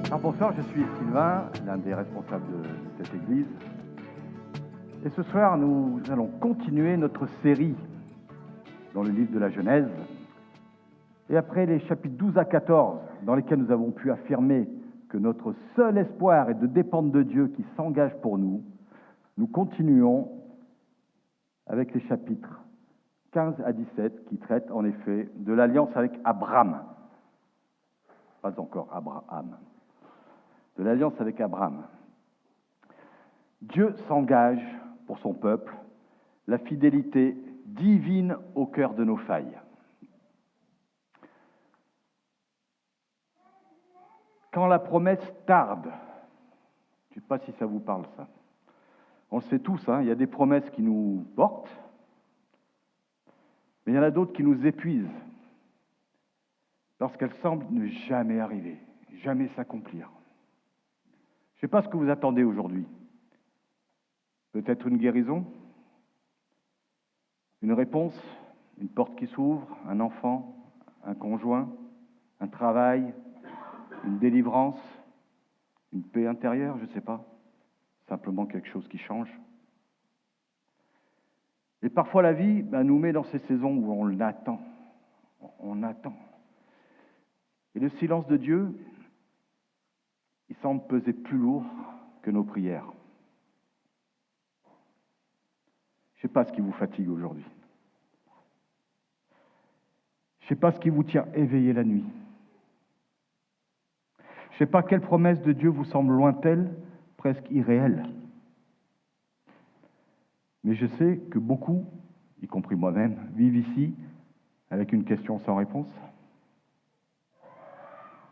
Alors bonsoir, je suis Sylvain, l'un des responsables de cette église. Et ce soir, nous allons continuer notre série dans le livre de la Genèse. Et après les chapitres 12 à 14, dans lesquels nous avons pu affirmer que notre seul espoir est de dépendre de Dieu qui s'engage pour nous, nous continuons avec les chapitres 15 à 17 qui traitent en effet de l'alliance avec Abraham. Pas encore Abraham. De l'alliance avec Abraham. Dieu s'engage pour son peuple, la fidélité divine au cœur de nos failles. Quand la promesse tarde, je ne sais pas si ça vous parle ça, on le sait tous, il y a des promesses qui nous portent, mais il y en a d'autres qui nous épuisent, parce qu'elles semblent ne jamais arriver, jamais s'accomplir. Je ne sais pas ce que vous attendez aujourd'hui. Peut-être une guérison, une réponse, une porte qui s'ouvre, un enfant, un conjoint, un travail, une délivrance, une paix intérieure, je ne sais pas. Simplement quelque chose qui change. Et parfois la vie nous met dans ces saisons où on l'attend. On attend. Et le silence de Dieu, il semble peser plus lourd que nos prières. Je ne sais pas ce qui vous fatigue aujourd'hui. Je ne sais pas ce qui vous tient éveillé la nuit. Je ne sais pas quelle promesse de Dieu vous semble lointaine, presque irréelle. Mais je sais que beaucoup, y compris moi-même, vivent ici avec une question sans réponse,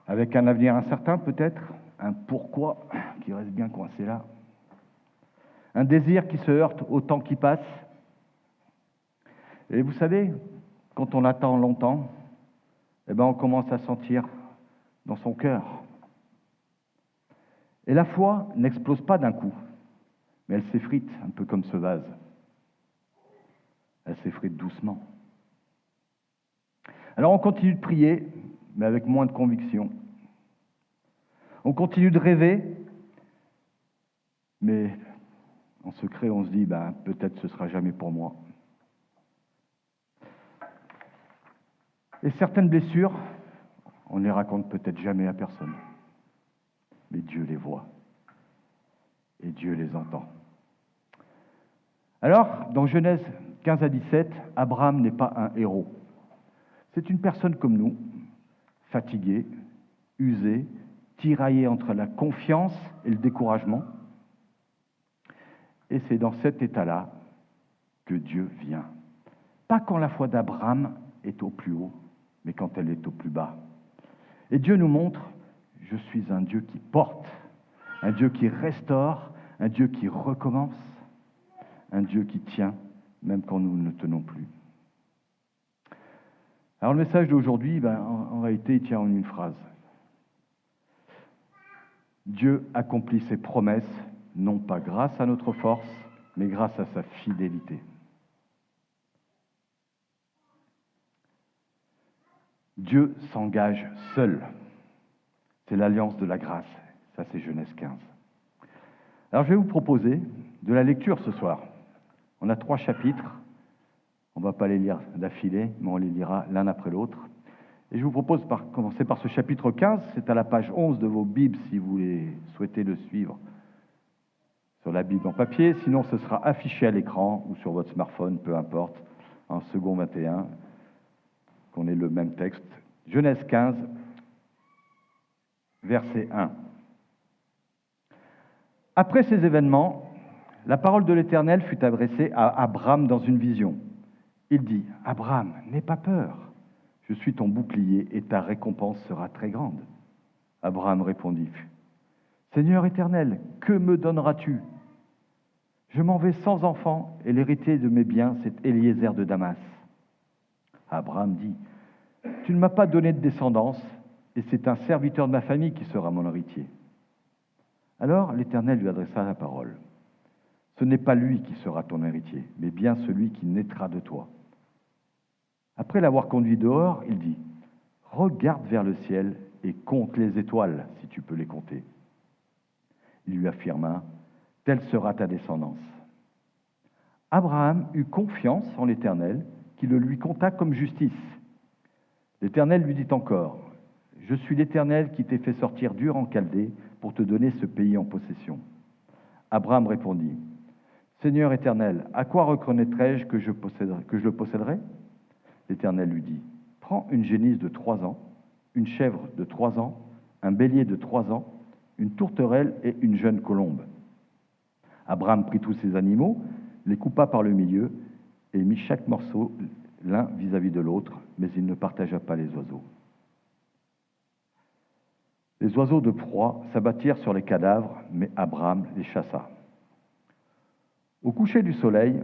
avec un avenir incertain peut-être, un pourquoi qui reste bien coincé là, un désir qui se heurte au temps qui passe. Et vous savez, quand on attend longtemps, on commence à sentir dans son cœur. Et la foi n'explose pas d'un coup, mais elle s'effrite, un peu comme ce vase. Elle s'effrite doucement. Alors on continue de prier, mais avec moins de conviction. On continue de rêver, mais en secret on se dit, peut-être ce ne sera jamais pour moi. Et certaines blessures, on ne les raconte peut-être jamais à personne. Mais Dieu les voit. Et Dieu les entend. Alors, dans Genèse 15 à 17, Abraham n'est pas un héros. C'est une personne comme nous, fatiguée, usée, tiraillée entre la confiance et le découragement. Et c'est dans cet état-là que Dieu vient. Pas quand la foi d'Abraham est au plus haut, mais quand elle est au plus bas. Et Dieu nous montre, je suis un Dieu qui porte, un Dieu qui restaure, un Dieu qui recommence, un Dieu qui tient, même quand nous ne tenons plus. Alors le message d'aujourd'hui, en réalité, il tient en une phrase. Dieu accomplit ses promesses, non pas grâce à notre force, mais grâce à sa fidélité. Dieu s'engage seul. C'est l'alliance de la grâce. Ça, c'est Genèse 15. Alors, je vais vous proposer de la lecture ce soir. On a 3 chapitres. On ne va pas les lire d'affilée, mais on les lira l'un après l'autre. Et je vous propose de commencer par ce chapitre 15. C'est à la page 11 de vos Bibles, si vous souhaitez le suivre sur la Bible en papier. Sinon, ce sera affiché à l'écran ou sur votre smartphone, peu importe, en second 21, qu'on ait le même texte. Genèse 15, verset 1. Après ces événements, la parole de l'Éternel fut adressée à Abraham dans une vision. Il dit, « Abraham, n'aie pas peur, je suis ton bouclier et ta récompense sera très grande. » Abraham répondit, « Seigneur éternel, que me donneras-tu ? Je m'en vais sans enfant et l'héritier de mes biens, c'est Éliézer de Damas. » Abraham dit, « Tu ne m'as pas donné de descendance et c'est un serviteur de ma famille qui sera mon héritier. » Alors l'Éternel lui adressa la parole. « Ce n'est pas lui qui sera ton héritier, mais bien celui qui naîtra de toi. » Après l'avoir conduit dehors, il dit, regarde vers le ciel et compte les étoiles, si tu peux les compter. Il lui affirma, telle sera ta descendance. Abraham eut confiance en l'Éternel, qui le lui compta comme justice. L'Éternel lui dit encore, je suis l'Éternel qui t'ai fait sortir d'Ur en Chaldée pour te donner ce pays en possession. Abraham répondit, Seigneur Éternel, à quoi reconnaîtrai-je que je le posséderai? L'Éternel lui dit, prends une génisse de 3 ans, une chèvre de 3 ans, un bélier de 3 ans, une tourterelle et une jeune colombe. Abraham prit tous ces animaux, les coupa par le milieu et mit chaque morceau l'un vis-à-vis de l'autre, mais il ne partagea pas les oiseaux. Les oiseaux de proie s'abattirent sur les cadavres, mais Abraham les chassa. Au coucher du soleil,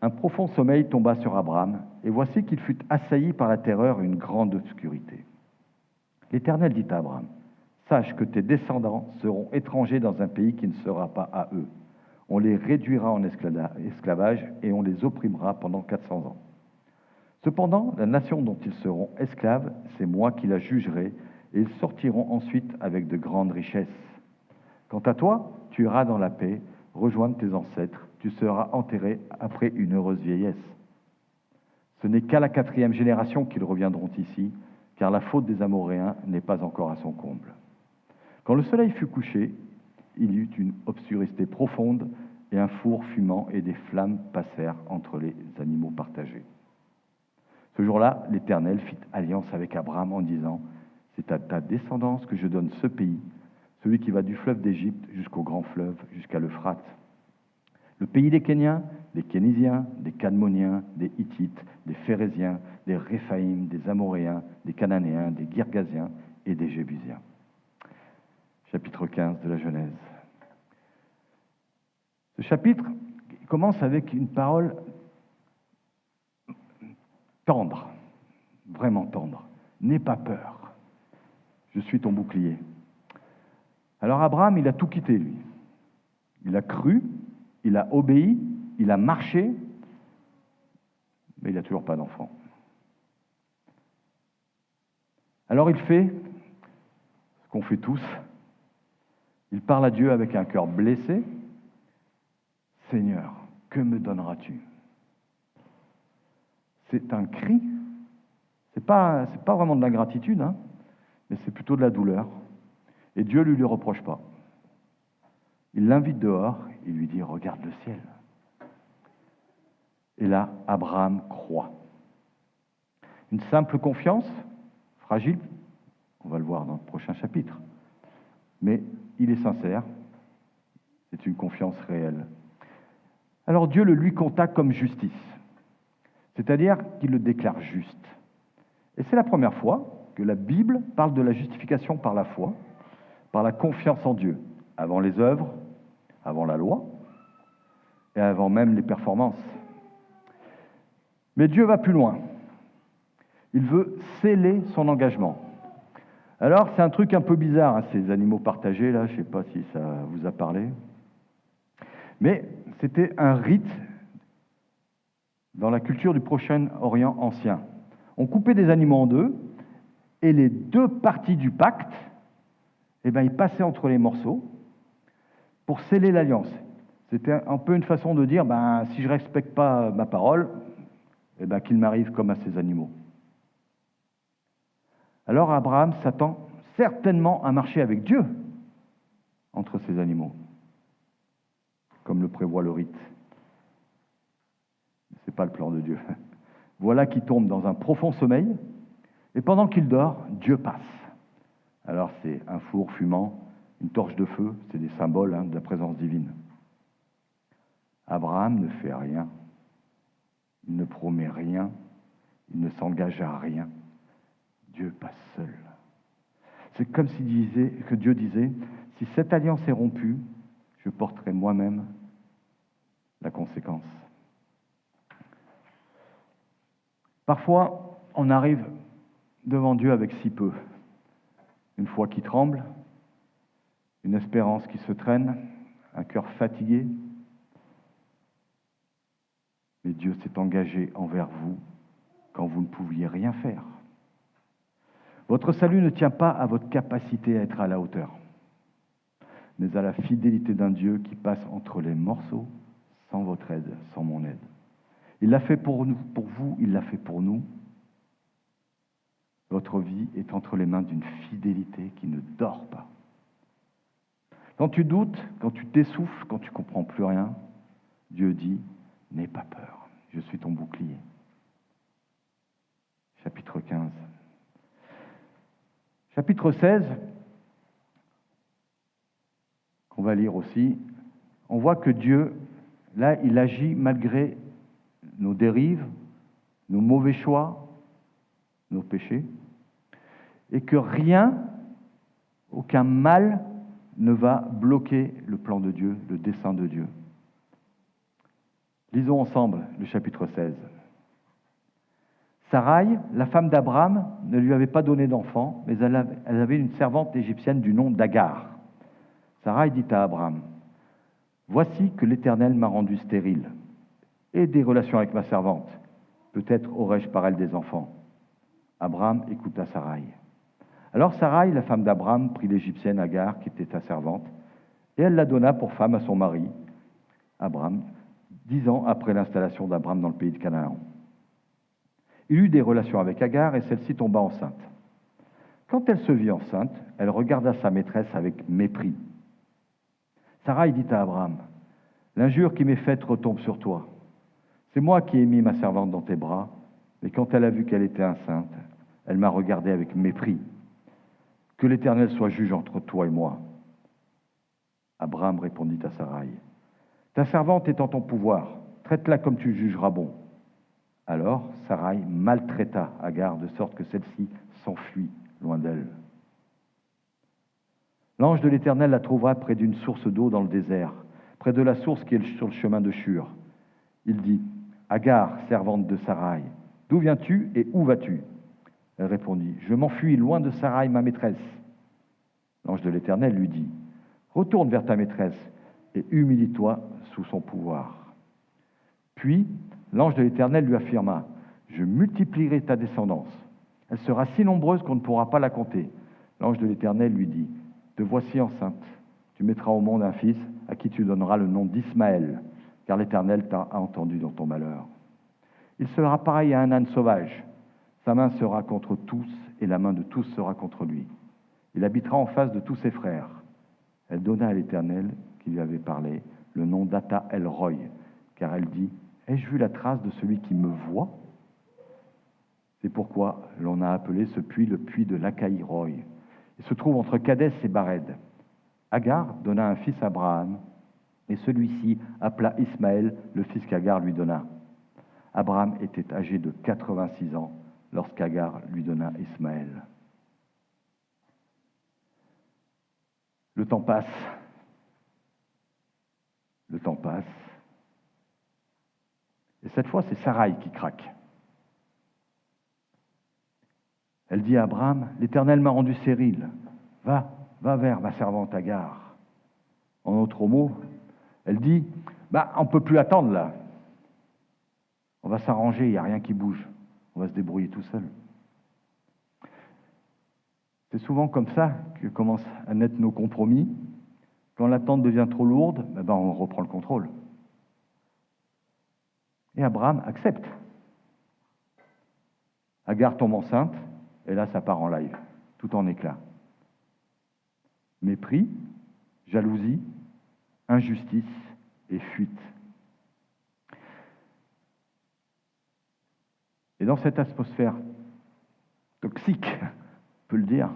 un profond sommeil tomba sur Abraham, et voici qu'il fut assailli par la terreur et une grande obscurité. L'Éternel dit à Abraham, sache que tes descendants seront étrangers dans un pays qui ne sera pas à eux. On les réduira en esclavage et on les opprimera pendant 400 ans. Cependant, la nation dont ils seront esclaves, c'est moi qui la jugerai, et ils sortiront ensuite avec de grandes richesses. Quant à toi, tu iras dans la paix, rejoindre tes ancêtres, tu seras enterré après une heureuse vieillesse. Ce n'est qu'à la 4e génération qu'ils reviendront ici, car la faute des Amoréens n'est pas encore à son comble. Quand le soleil fut couché, il y eut une obscurité profonde, et un four fumant et des flammes passèrent entre les animaux partagés. Ce jour-là, l'Éternel fit alliance avec Abraham en disant, c'est à ta descendance que je donne ce pays, celui qui va du fleuve d'Égypte jusqu'au grand fleuve, jusqu'à l'Euphrate. Le pays des Kéniens, des Kénisiens, des Cadmoniens, des Hittites, des Phéréziens, des Réphaïm, des Amoréens, des Cananéens, des Girgasiens et des Jébusiens. Chapitre 15 de la Genèse. Ce chapitre commence avec une parole tendre, vraiment tendre. N'aie pas peur, je suis ton bouclier. Alors Abraham, il a tout quitté, lui. Il a cru, il a obéi, il a marché, mais il n'a toujours pas d'enfant. Alors il fait ce qu'on fait tous. Il parle à Dieu avec un cœur blessé. Seigneur, que me donneras-tu? C'est un cri. C'est pas vraiment de l'ingratitude, hein, mais c'est plutôt de la douleur. Et Dieu ne lui reproche pas. Il l'invite dehors, il lui dit, regarde le ciel. Et là, Abraham croit. Une simple confiance, fragile, on va le voir dans le prochain chapitre. Mais il est sincère, c'est une confiance réelle. Alors Dieu le lui compta comme justice, c'est-à-dire qu'il le déclare juste. Et c'est la première fois que la Bible parle de la justification par la foi, par la confiance en Dieu, avant les œuvres, avant la loi, et avant même les performances. Mais Dieu va plus loin. Il veut sceller son engagement. Alors, c'est un truc un peu bizarre, hein, ces animaux partagés, là, je ne sais pas si ça vous a parlé. Mais c'était un rite dans la culture du Proche-Orient ancien. On coupait des animaux en deux, et les deux parties du pacte, eh ben, ils passaient entre les morceaux pour sceller l'alliance. C'était un peu une façon de dire, ben, si je ne respecte pas ma parole, eh ben, qu'il m'arrive comme à ces animaux. Alors Abraham s'attend certainement à marcher avec Dieu entre ces animaux, comme le prévoit le rite. Ce n'est pas le plan de Dieu. Voilà qu'il tombe dans un profond sommeil, et pendant qu'il dort, Dieu passe. Alors c'est un four fumant, une torche de feu, c'est des symboles de la présence divine. Abraham ne fait rien, il ne promet rien, il ne s'engage à rien. Dieu passe seul. C'est comme que Dieu disait, si cette alliance est rompue, je porterai moi-même la conséquence. Parfois, on arrive devant Dieu avec si peu. Une foi qui tremble, une espérance qui se traîne, un cœur fatigué. Mais Dieu s'est engagé envers vous quand vous ne pouviez rien faire. Votre salut ne tient pas à votre capacité à être à la hauteur, mais à la fidélité d'un Dieu qui passe entre les morceaux sans votre aide, sans mon aide. Il l'a fait pour nous, pour vous, il l'a fait pour nous. Votre vie est entre les mains d'une fidélité qui ne dort pas. Quand tu doutes, quand tu t'essouffles, quand tu ne comprends plus rien, Dieu dit, n'aie pas peur, je suis ton bouclier. Chapitre 15. Chapitre 16, qu'on va lire aussi, on voit que Dieu, là, il agit malgré nos dérives, nos mauvais choix, nos péchés, et que rien, aucun mal ne va bloquer le plan de Dieu, le dessein de Dieu. Lisons ensemble le chapitre 16. Sarai, la femme d'Abraham, ne lui avait pas donné d'enfant, mais elle avait une servante égyptienne du nom d'Agar. Sarai dit à Abraham, « Voici que l'Éternel m'a rendu stérile, et des relations avec ma servante. Peut-être aurai-je par elle des enfants. » Abraham écouta Sarai. Alors Sarai, la femme d'Abraham, prit l'Égyptienne Agar, qui était sa servante, et elle la donna pour femme à son mari, Abraham, 10 ans après l'installation d'Abraham dans le pays de Canaan. Il eut des relations avec Agar, et celle-ci tomba enceinte. Quand elle se vit enceinte, elle regarda sa maîtresse avec mépris. Sarai dit à Abraham, « L'injure qui m'est faite retombe sur toi. C'est moi qui ai mis ma servante dans tes bras, mais quand elle a vu qu'elle était enceinte, elle m'a regardé avec mépris. Que l'Éternel soit juge entre toi et moi. » Abraham répondit à Sarai, « Ta servante est en ton pouvoir, traite-la comme tu jugeras bon. » Alors Sarai maltraita Agar de sorte que celle-ci s'enfuit loin d'elle. L'ange de l'Éternel la trouva près d'une source d'eau dans le désert, près de la source qui est sur le chemin de Shur. Il dit, « Agar, servante de Sarai, d'où viens-tu et où vas-tu » Elle répondit, « Je m'enfuis loin de Sarai, ma maîtresse. » L'ange de l'Éternel lui dit, « Retourne vers ta maîtresse et humilie-toi sous son pouvoir. » Puis l'ange de l'Éternel lui affirma, « Je multiplierai ta descendance. Elle sera si nombreuse qu'on ne pourra pas la compter. » L'ange de l'Éternel lui dit, « Te voici enceinte. Tu mettras au monde un fils à qui tu donneras le nom d'Ismaël, car l'Éternel t'a entendu dans ton malheur. Il sera pareil à un âne sauvage. Sa main sera contre tous et la main de tous sera contre lui. Il habitera en face de tous ses frères. » Elle donna à l'Éternel, qui lui avait parlé, le nom d'Ata El-Roy, car elle dit, « Ai-je vu la trace de celui qui me voit ?» C'est pourquoi l'on a appelé ce puits le puits de l'Akaï-Roy. Il se trouve entre Kadès et Bared. Agar donna un fils à Abraham, et celui-ci appela Ismaël, le fils qu'Agar lui donna. Abraham était âgé de 86 ans lorsqu'Agar lui donna Ismaël. Le temps passe. Le temps passe. Et cette fois, c'est Sarai qui craque. Elle dit à Abraham, « L'Éternel m'a rendu stérile. Va vers ma servante Agar. » En autres mots, elle dit, « On ne peut plus attendre là. On va s'arranger, il n'y a rien qui bouge. On va se débrouiller tout seul. » C'est souvent comme ça que commencent à naître nos compromis. Quand l'attente devient trop lourde, on reprend le contrôle. Et Abraham accepte. Agar tombe enceinte, et là ça part en live, tout en éclats. Mépris, jalousie, injustice et fuite. Et dans cette atmosphère toxique, on peut le dire,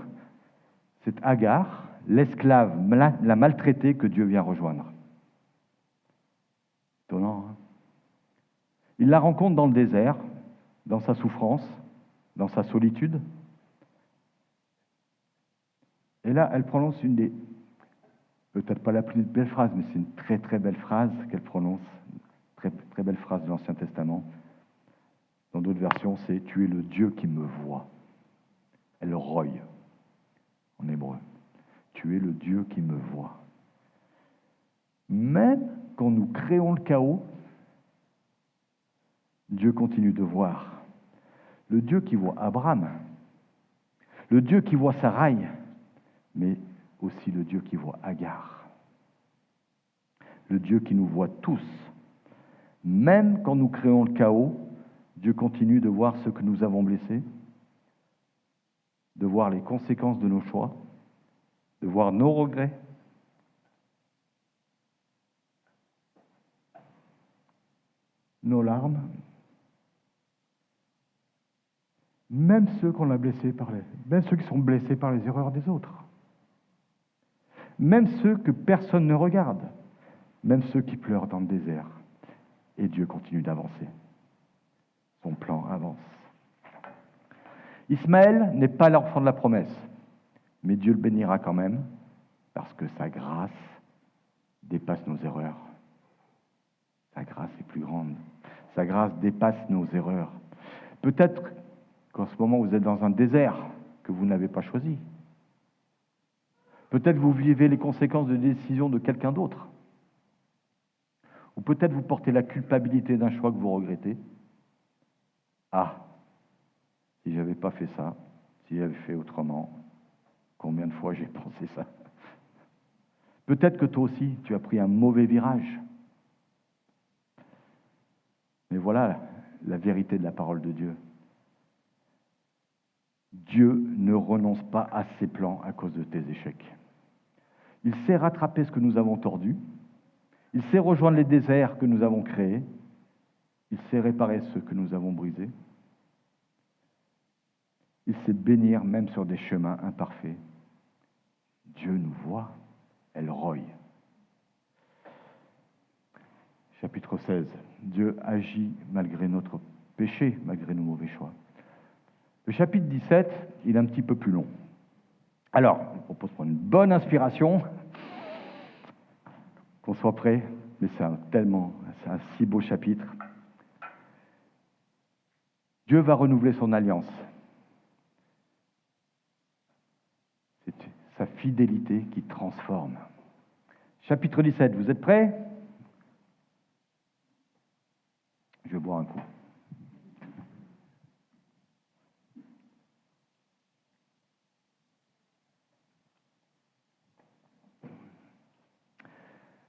c'est Agar, l'esclave, la maltraitée que Dieu vient rejoindre. Étonnant, hein? Il la rencontre dans le désert, dans sa souffrance, dans sa solitude. Et là, elle prononce une des, peut-être pas la plus belle phrase, mais c'est une très très belle phrase qu'elle prononce, très très belle phrase de l'Ancien Testament. Dans d'autres versions, c'est « Tu es le Dieu qui me voit ». Elle roye en hébreu. « Tu es le Dieu qui me voit ». Même quand nous créons le chaos, Dieu continue de voir. Le Dieu qui voit Abraham, Le Dieu qui voit Sarai, mais aussi le Dieu qui voit Agar. Le Dieu qui nous voit tous. Même quand nous créons le chaos, Dieu continue de voir ce que nous avons blessé, de voir les conséquences de nos choix, de voir nos regrets. Nos larmes, même ceux qu'on a blessés même ceux qui sont blessés par les erreurs des autres, même ceux que personne ne regarde, même ceux qui pleurent dans le désert. Et Dieu continue d'avancer. Son plan avance. Ismaël n'est pas l'enfant de la promesse, mais Dieu le bénira quand même, parce que sa grâce dépasse nos erreurs. Sa grâce est plus grande. Sa grâce dépasse nos erreurs. Peut-être qu'en ce moment, vous êtes dans un désert que vous n'avez pas choisi. Peut-être vous vivez les conséquences de décisions de quelqu'un d'autre. Ou peut-être vous portez la culpabilité d'un choix que vous regrettez. Ah, si j'avais pas fait ça, si j'avais fait autrement, combien de fois j'ai pensé ça? Peut-être que toi aussi, tu as pris un mauvais virage. Mais voilà la vérité de la parole de Dieu. Dieu ne renonce pas à ses plans à cause de tes échecs. Il sait rattraper ce que nous avons tordu. Il sait rejoindre les déserts que nous avons créés. Il sait réparer ce que nous avons brisés. Il sait bénir même sur des chemins imparfaits. Dieu nous voit, El Roi. Chapitre 16. Dieu agit malgré notre péché, malgré nos mauvais choix. Le chapitre 17, il est un petit peu plus long. Alors, je vous propose de prendre une bonne inspiration, qu'on soit prêt, mais c'est un si beau chapitre. Dieu va renouveler son alliance. C'est sa fidélité qui transforme. Chapitre 17, vous êtes prêts? Je vais boire un coup.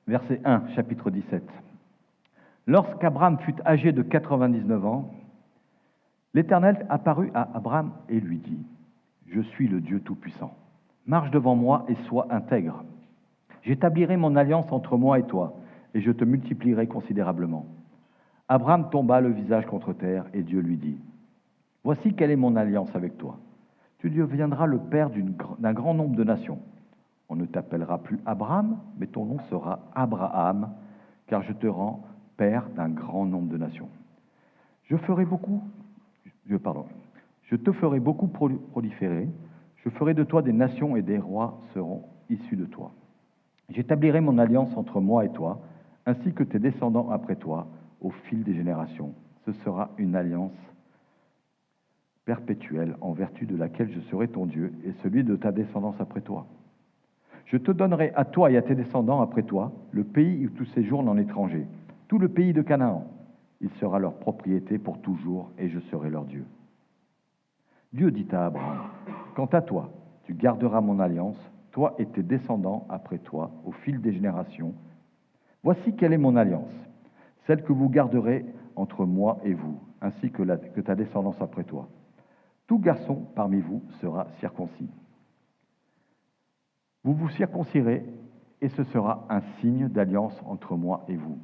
Verset 1, chapitre 17. Lorsqu'Abraham fut âgé de 99 ans, l'Éternel apparut à Abraham et lui dit, « Je suis le Dieu Tout-Puissant. Marche devant moi et sois intègre. J'établirai mon alliance entre moi et toi, et je te multiplierai considérablement. » Abraham tomba le visage contre terre, et Dieu lui dit, « Voici quelle est mon alliance avec toi. Tu deviendras le père d'un grand nombre de nations. On ne t'appellera plus Abraham, mais ton nom sera Abraham, car je te rends père d'un grand nombre de nations. Je te ferai beaucoup proliférer, je ferai de toi des nations et des rois seront issus de toi. J'établirai mon alliance entre moi et toi, ainsi que tes descendants après toi, au fil des générations. Ce sera une alliance perpétuelle en vertu de laquelle je serai ton Dieu et celui de ta descendance après toi. Je te donnerai à toi et à tes descendants après toi le pays où tu séjournes en étranger, tout le pays de Canaan. Il sera leur propriété pour toujours et je serai leur Dieu. » Dieu dit à Abraham, « Quant à toi, tu garderas mon alliance, toi et tes descendants après toi, au fil des générations. Voici quelle est mon alliance, celle que vous garderez entre moi et vous, ainsi que ta descendance après toi. Tout garçon parmi vous sera circoncis. Vous vous circoncirez, et ce sera un signe d'alliance entre moi et vous.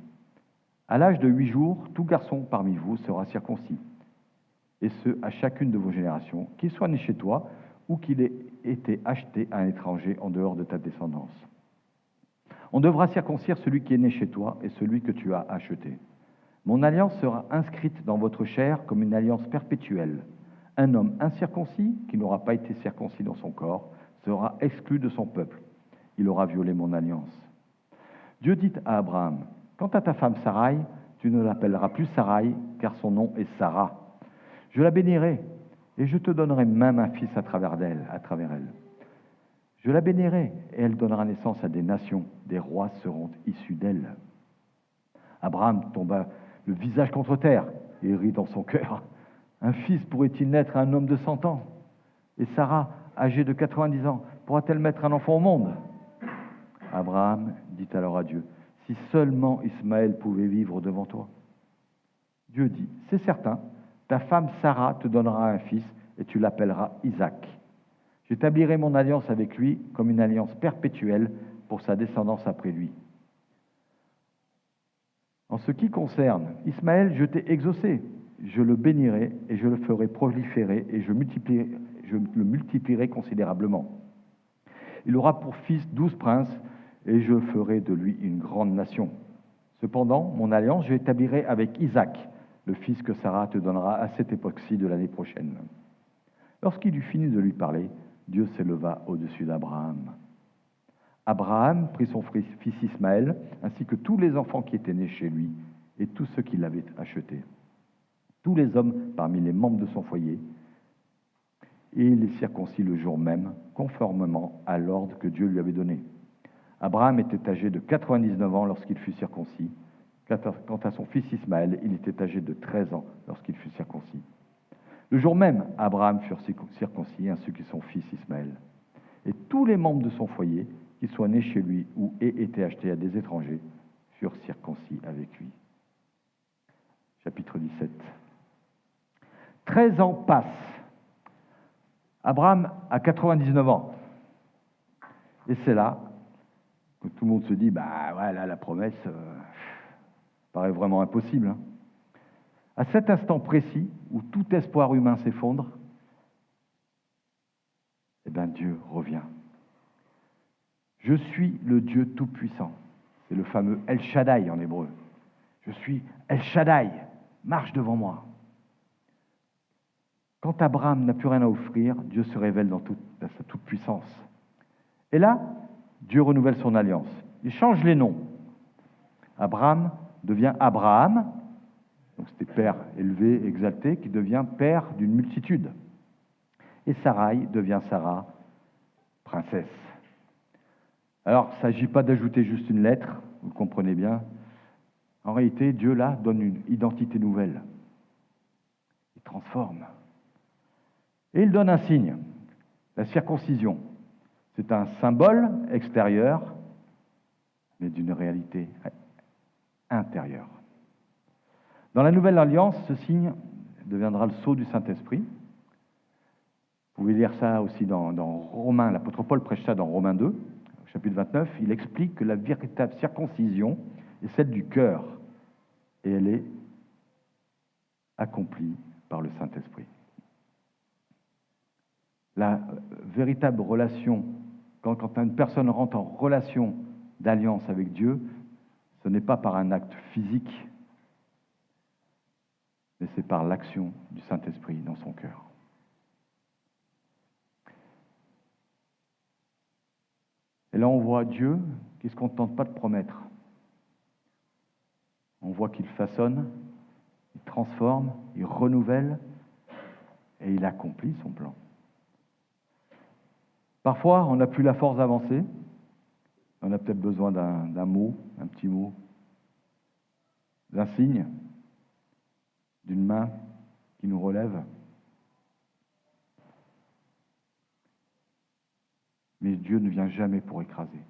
À l'âge de 8 jours, tout garçon parmi vous sera circoncis, et ce, à chacune de vos générations, qu'il soit né chez toi ou qu'il ait été acheté à un étranger en dehors de ta descendance. On devra circoncire celui qui est né chez toi et celui que tu as acheté. Mon alliance sera inscrite dans votre chair comme une alliance perpétuelle. Un homme incirconcis, qui n'aura pas été circoncis dans son corps, sera exclu de son peuple. Il aura violé mon alliance. Dieu dit à Abraham, « Quant à ta femme Sarai, tu ne l'appelleras plus Sarai, car son nom est Sarah. Je la bénirai, et je te donnerai même un fils à travers elle. Je la bénirai, et elle donnera naissance à des nations. Des rois seront issus d'elle. » Abraham tomba le visage contre terre et rit dans son cœur. Un fils pourrait-il naître à un homme de 100 ans? Et Sarah âgée de 90 ans, pourra-t-elle mettre un enfant au monde? Abraham dit alors à Dieu, si seulement Ismaël pouvait vivre devant toi. Dieu dit, c'est certain, ta femme Sarah te donnera un fils et tu l'appelleras Isaac. J'établirai mon alliance avec lui comme une alliance perpétuelle pour sa descendance après lui. En ce qui concerne Ismaël, je t'ai exaucé, je le bénirai et je le ferai proliférer et je le multiplierai considérablement. Il aura pour fils 12 princes et je ferai de lui une grande nation. Cependant, mon alliance, je l'établirai avec Isaac, le fils que Sarah te donnera à cette époque-ci de l'année prochaine. Lorsqu'il eut fini de lui parler, Dieu s'éleva au-dessus d'Abraham. Abraham prit son fils Ismaël, ainsi que tous les enfants qui étaient nés chez lui, et tous ceux qui l'avaient acheté. Tous les hommes parmi les membres de son foyer, et il les circoncit le jour même, conformément à l'ordre que Dieu lui avait donné. Abraham était âgé de 99 ans lorsqu'il fut circoncis. Quant à son fils Ismaël, il était âgé de 13 ans lorsqu'il fut circoncis. Le jour même, Abraham fut circoncis, ainsi que son fils Ismaël. Et tous les membres de son foyer, qu'ils soient nés chez lui ou aient été achetés à des étrangers, furent circoncis avec lui. Chapitre 17. 13 ans passent. Abraham a 99 ans. Et c'est là que tout le monde se dit, bah ouais, là, la promesse paraît vraiment impossible. Hein. À cet instant précis, où tout espoir humain s'effondre, eh bien Dieu revient. Je suis le Dieu Tout-Puissant. C'est le fameux El Shaddai en hébreu. Je suis El Shaddai, marche devant moi. Quand Abraham n'a plus rien à offrir, Dieu se révèle dans sa toute-puissance. Et là, Dieu renouvelle son alliance. Il change les noms. Abraham devient Abraham, donc c'était père élevé, exalté, qui devient père d'une multitude. Et Sarai devient Sarah, princesse. Alors, il ne s'agit pas d'ajouter juste une lettre, vous le comprenez bien. En réalité, Dieu, là, donne une identité nouvelle. Il transforme. Et il donne un signe, la circoncision. C'est un symbole extérieur, mais d'une réalité intérieure. Dans la Nouvelle Alliance, ce signe deviendra le sceau du Saint-Esprit. Vous pouvez lire ça aussi dans Romains, l'apôtre Paul prêche ça dans Romains 2, chapitre 29. Il explique que la véritable circoncision est celle du cœur, et elle est accomplie par le Saint-Esprit. La véritable relation, quand une personne rentre en relation d'alliance avec Dieu, ce n'est pas par un acte physique, mais c'est par l'action du Saint-Esprit dans son cœur. Et là, on voit Dieu qui ne se contente pas de promettre. On voit qu'il façonne, il transforme, il renouvelle, et il accomplit son plan. Parfois, on n'a plus la force d'avancer. On a peut-être besoin d'un mot, un petit mot, d'un signe, d'une main qui nous relève. Mais Dieu ne vient jamais pour écraser.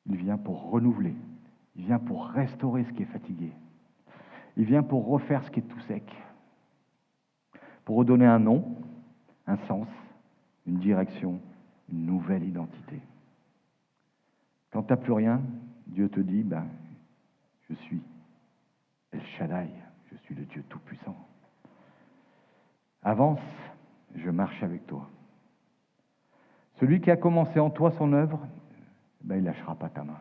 Il vient pour renouveler. Il vient pour restaurer ce qui est fatigué. Il vient pour refaire ce qui est tout sec. Pour redonner un nom, un sens, une direction, une nouvelle identité. Quand tu n'as plus rien, Dieu te dit, je suis El Shaddai, je suis le Dieu Tout-Puissant. Avance, je marche avec toi. Celui qui a commencé en toi son œuvre, il ne lâchera pas ta main.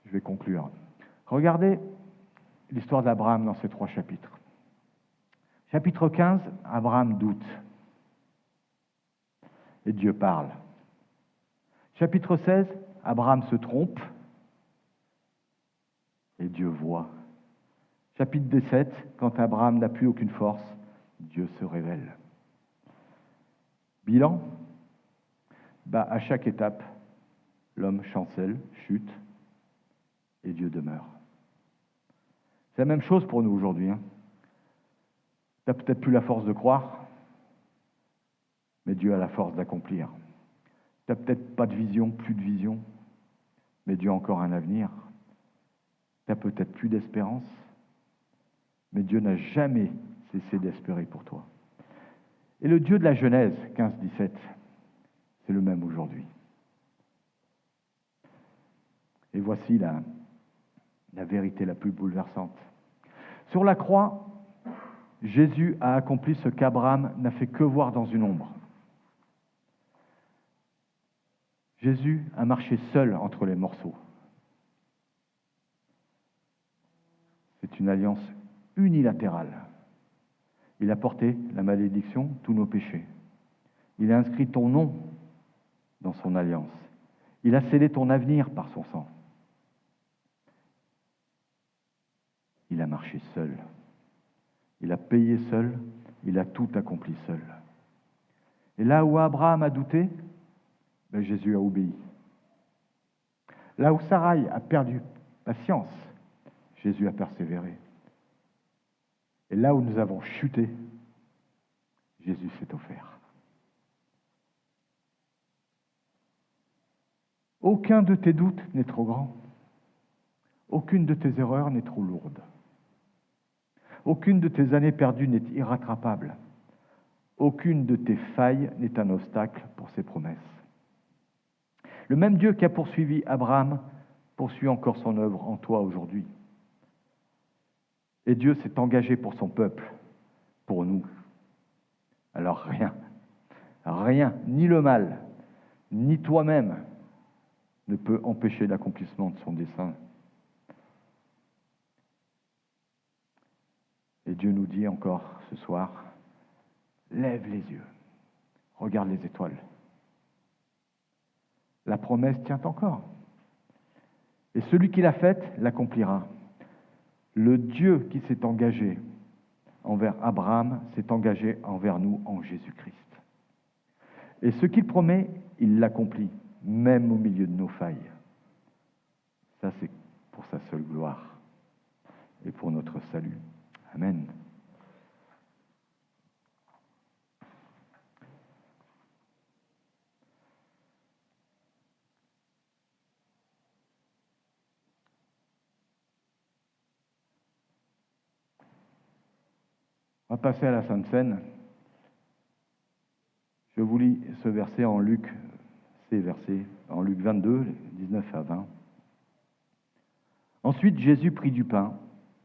Je vais conclure. Regardez l'histoire d'Abraham dans ces 3 chapitres. Chapitre 15, Abraham doute. Et Dieu parle. Chapitre 16, Abraham se trompe. Et Dieu voit. Chapitre 17, quand Abraham n'a plus aucune force, Dieu se révèle. Bilan, à chaque étape, l'homme chancelle, chute, et Dieu demeure. C'est la même chose pour nous aujourd'hui. Tu n'as peut-être plus la force de croire, mais Dieu a la force d'accomplir. Tu n'as peut-être pas de vision, plus de vision, mais Dieu a encore un avenir. Tu n'as peut-être plus d'espérance, mais Dieu n'a jamais cessé d'espérer pour toi. Et le Dieu de la Genèse, 15-17, c'est le même aujourd'hui. Et voici la vérité la plus bouleversante. Sur la croix, Jésus a accompli ce qu'Abraham n'a fait que voir dans une ombre. Jésus a marché seul entre les morceaux. C'est une alliance unilatérale. Il a porté la malédiction, tous nos péchés. Il a inscrit ton nom dans son alliance. Il a scellé ton avenir par son sang. Il a marché seul. Il a payé seul. Il a tout accompli seul. Et là où Abraham a douté, Jésus a obéi. Là où Sarai a perdu patience, Jésus a persévéré. Et là où nous avons chuté, Jésus s'est offert. Aucun de tes doutes n'est trop grand. Aucune de tes erreurs n'est trop lourde. Aucune de tes années perdues n'est irrattrapable. Aucune de tes failles n'est un obstacle pour ses promesses. Le même Dieu qui a poursuivi Abraham poursuit encore son œuvre en toi aujourd'hui. Et Dieu s'est engagé pour son peuple, pour nous. Alors rien, ni le mal, ni toi-même ne peut empêcher l'accomplissement de son dessein. Et Dieu nous dit encore ce soir, lève les yeux, regarde les étoiles. La promesse tient encore. Et celui qui l'a faite l'accomplira. Le Dieu qui s'est engagé envers Abraham s'est engagé envers nous en Jésus-Christ. Et ce qu'il promet, il l'accomplit, même au milieu de nos failles. Ça, c'est pour sa seule gloire et pour notre salut. Amen. On va passer à la Sainte Seine. Je vous lis ce verset en Luc, ces versets, en Luc 22, 19 à 20. Ensuite, Jésus prit du pain,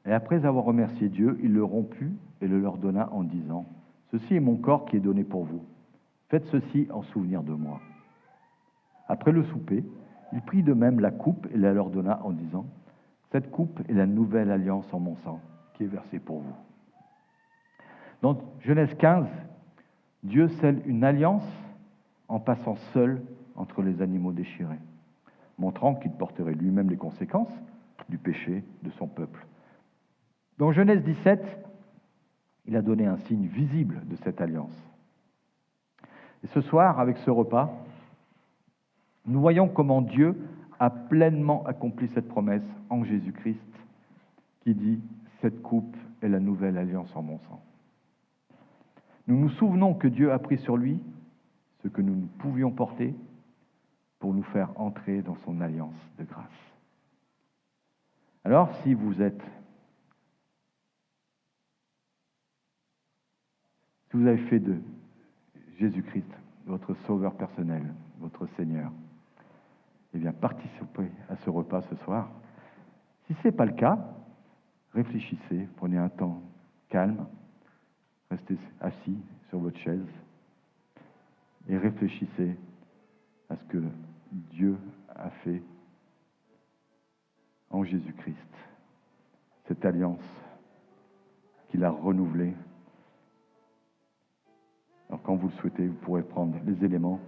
et après avoir remercié Dieu, il le romput et le leur donna en disant, « Ceci est mon corps qui est donné pour vous. Faites ceci en souvenir de moi. » Après le souper, il prit de même la coupe et la leur donna en disant, « Cette coupe est la nouvelle alliance en mon sang, qui est versée pour vous. » Dans Genèse 15, Dieu scelle une alliance en passant seul entre les animaux déchirés, montrant qu'il porterait lui-même les conséquences du péché de son peuple. Dans Genèse 17, il a donné un signe visible de cette alliance. Et ce soir, avec ce repas, nous voyons comment Dieu a pleinement accompli cette promesse en Jésus-Christ, qui dit « Cette coupe est la nouvelle alliance en mon sang ». Nous nous souvenons que Dieu a pris sur lui ce que nous ne pouvions porter pour nous faire entrer dans son alliance de grâce. Alors, si vous avez fait de Jésus-Christ votre sauveur personnel, votre Seigneur, eh bien, participez à ce repas ce soir. Si ce n'est pas le cas, réfléchissez, prenez un temps calme, restez assis sur votre chaise et réfléchissez à ce que Dieu a fait en Jésus-Christ, cette alliance qu'il a renouvelée. Alors quand vous le souhaitez, vous pourrez prendre les éléments,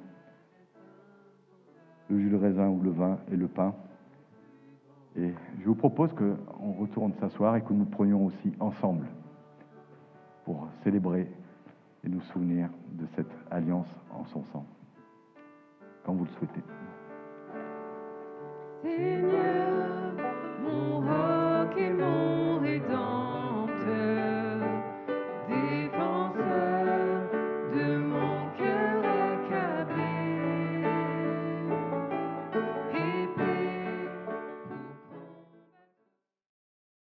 le jus de raisin ou le vin et le pain. Et je vous propose qu'on retourne s'asseoir et que nous prenions aussi ensemble pour célébrer et nous souvenir de cette alliance en son sang, quand vous le souhaitez. Seigneur, mon